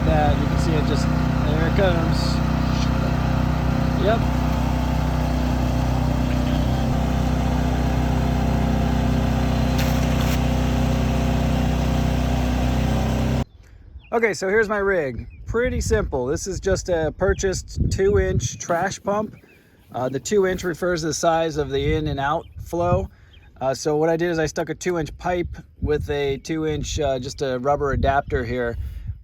that. You can see it just, there it comes. Yep. Okay, so here's my rig. Pretty simple. This is just a purchased 2-inch trash pump. The 2-inch refers to the size of the in and out flow. So what I did is I stuck a 2-inch pipe with a 2-inch just a rubber adapter here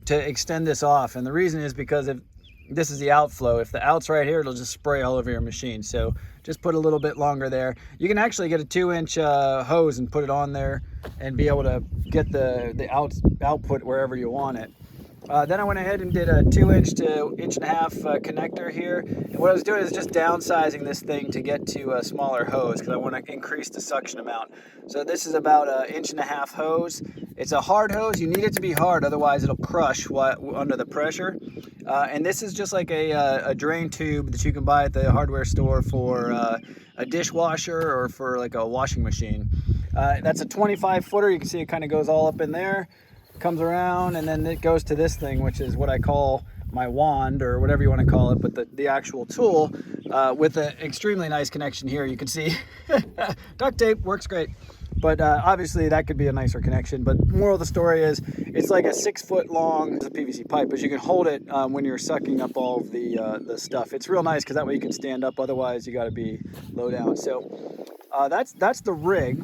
to extend this off. And the reason is because if this is the outflow, if the out's right here, it'll just spray all over your machine. So just put a little bit longer there. You can actually get a 2-inch hose and put it on there and be able to get the output wherever you want it. Then I went ahead and did a 2-inch to 1.5-inch connector here. And what I was doing is just downsizing this thing to get to a smaller hose because I want to increase the suction amount. So this is about 1.5 inch hose. It's a hard hose. You need it to be hard, otherwise it'll crush under the pressure. And this is just like a drain tube that you can buy at the hardware store for a dishwasher or for like a washing machine. That's a 25-footer. You can see it kind of goes all up in there. Comes around, and then it goes to this thing, which is what I call my wand, or whatever you want to call it, but the actual tool with an extremely nice connection here. You can see duct tape works great, but obviously that could be a nicer connection. But moral of the story is it's like a 6-foot long PVC pipe, but you can hold it when you're sucking up all of the stuff. It's real nice because that way you can stand up, otherwise you got to be low down. So that's the rig.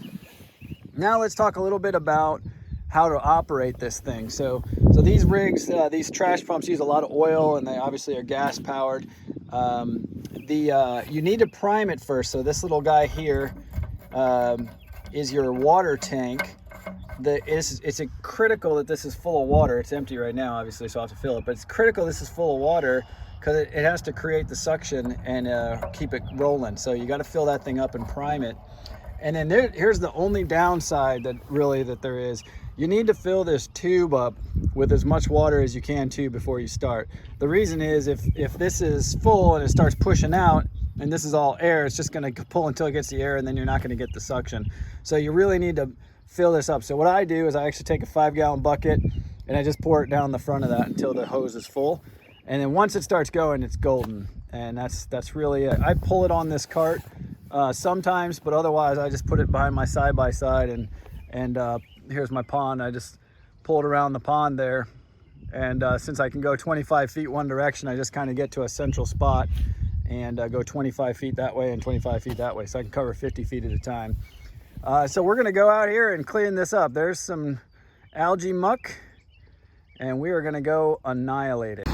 Now let's talk a little bit about how to operate this thing. So these rigs, these trash pumps use a lot of oil, and they obviously are gas powered. You need to prime it first. So this little guy here is your water tank. It's critical that this is full of water. It's empty right now, obviously, so I have to fill it. But it's critical this is full of water because it has to create the suction and keep it rolling. So you got to fill that thing up and prime it. And then here's the only downside that there is. You need to fill this tube up with as much water as you can too before you start. The reason is if this is full and it starts pushing out and this is all air, it's just going to pull until it gets the air, and then you're not going to get the suction. So you really need to fill this up. So what I do is I actually take a 5-gallon bucket and I just pour it down the front of that until the hose is full. And then once it starts going, it's golden. And that's really it. I pull it on this cart sometimes, but otherwise I just put it behind my side-by-side, and here's my pond. I just pulled around the pond there, and since I can go 25 feet one direction, I just kind of get to a central spot and go 25 feet that way and 25 feet that way, so I can cover 50 feet at a time. So we're gonna go out here and clean this up. There's some algae muck, and we are gonna go annihilate it.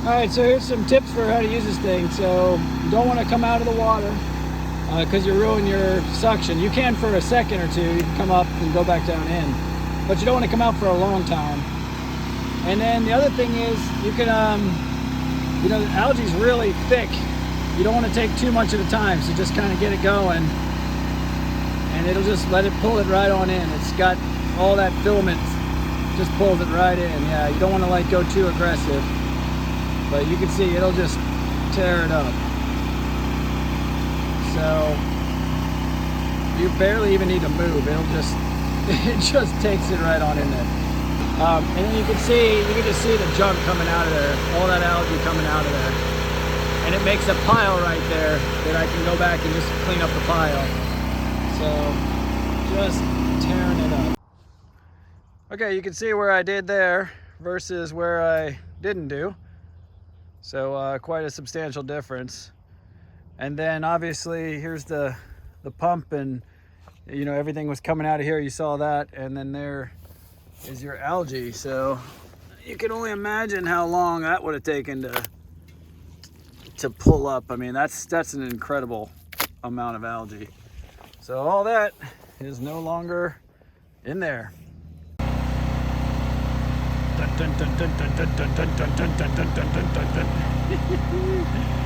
All right, so here's some tips for how to use this thing. So you don't want to come out of the water because you ruin your suction. You can for a second or two. You can come up and go back down in, but you don't want to come out for a long time. And then the other thing is you can, the algae's really thick. You don't want to take too much at a time, so just kind of get it going, and it'll just pull it right on in. It's got all that filament, just pulls it right in. Yeah, you don't want to go too aggressive. But you can see it'll just tear it up. So you barely even need to move. It just takes it right on in there. And then you can just see the junk coming out of there, all that algae coming out of there. And it makes a pile right there that I can go back and just clean up the pile. So just tearing it up. Okay, you can see where I did there versus where I didn't do. So quite a substantial difference. And then obviously here's the pump, and everything was coming out of here. You saw that, and then there is your algae. So you can only imagine how long that would have taken to pull up. I mean, that's an incredible amount of algae. So all that is no longer in there. Dun, dun, dun, dun, dun, dun, dun, dun, dun, dun, dun, dun, dun, dun.